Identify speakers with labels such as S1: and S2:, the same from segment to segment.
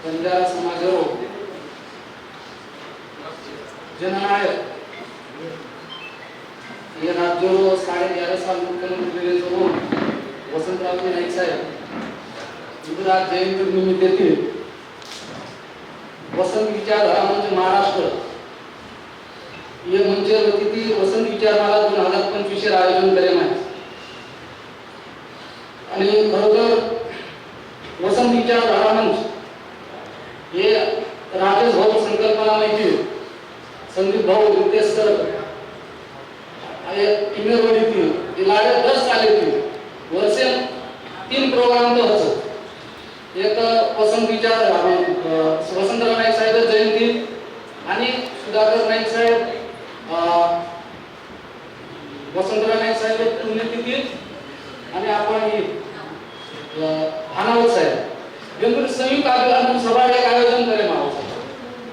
S1: बंजारा समाजरो जननायक ये राज्य 11.5 साल मुख्यमंत्री रहे जो वसंतराव नाईक साहेब गुजरात जयंती निमित्त वसंत विचारधारा म्हणजे महाराष्ट्र ये म्हणजे किती वसंत विचारधारा 2025 चे आयोजन करेल आहे आणि खरोखर वसंत विचारधारा मंच हे राजेश भाऊ संकल्पना माहिती संदीप भाऊ रितेश सर इंगरवाडीतील इलाडे 10 सालेतील वर्षे 3 प्रोग्राम तो होतो एक वसंत विचारधारा वसंतराव नाईक साहेब जयंती आणि सुधाकर नाईक साहेब वसंतराव नाईक साहेब पुण्यतिथी आणि आपण अनावत साहेब यांचं संयुक्त अभिवादन सभा एक आयोजन करे मावसा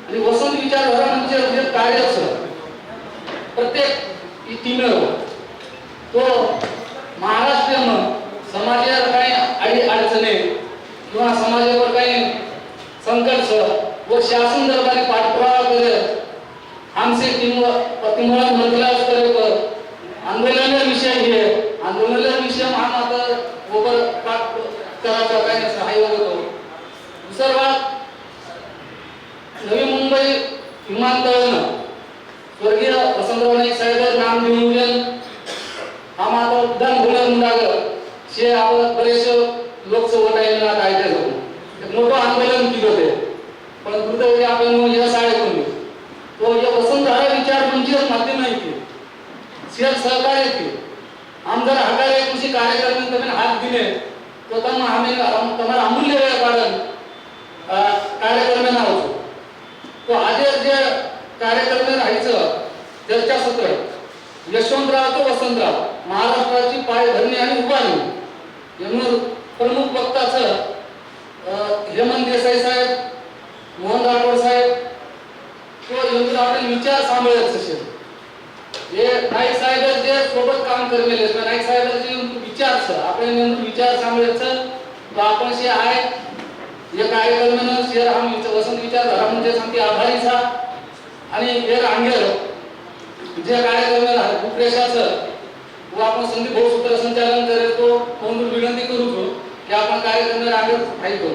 S1: आणि वसंत विचारधारा म्हणजे कार्य प्रत्येक टीमवर तो महाराष्ट्रानं समाजावर काही अडी अडचणी किंवा समाजावर काही संघर्ष व शासन दरबारी पाठपुरावा करत आमचे टीम प्रतिमूळ मंत्रालय स्तरावर आंदोलन विषय घे आंदोलन विषय आम आता गोबर पाठ करायचा काही सहाय्य होतो दुसरा नवी मुंबई विमानतळानं स्वर्गीय वसंतराव नाईक साहेब नाम नियोजन आम आता उद्यान होणार मुलागर शे आपण बरेचसे लोकसभा टाइमला कायदे होतो एक मोठं आंदोलन केलं होते पण दुर्दैवी आपण या शाळेतून तो या वसंतधारा विचार मंचच माध्यम नाही की शेअर सहकार्य की आमदार हकारे कृषी कार्यक्रम तुम्ही हात दिले तो त्यांना आम्ही तुम्हाला अमूल्य वेळ काढून कार्यक्रम नाव तो आज जे कार्यक्रम राहायचं चर्चासत्र यशवंतराव तो वसंतराव महाराष्ट्राची पायधरणी आणि उभारणी यांना प्रमुख वक्ताचं हेमंत देसाई साहेब मोहन राठोड साहेब तो यांचा आपण विचार सांभाळायचं असेल हे नाईक साहेब जे सोबत काम करलेले नाईक साहेबांचे विचार आपण विचार सांभाळायचं तो आपण जे आहे हे कार्यक्रमानं शेअर हा वसंत विचारधारा म्हणजे सांगते आभारीचा आणि हे रांगेर जे कार्यक्रमाला उपदेशाचं व आपण संदीप भाऊ सूत्रसंचालन करतो म्हणून विनंती करू की आपण कार्यक्रम रांगेर ऐकतो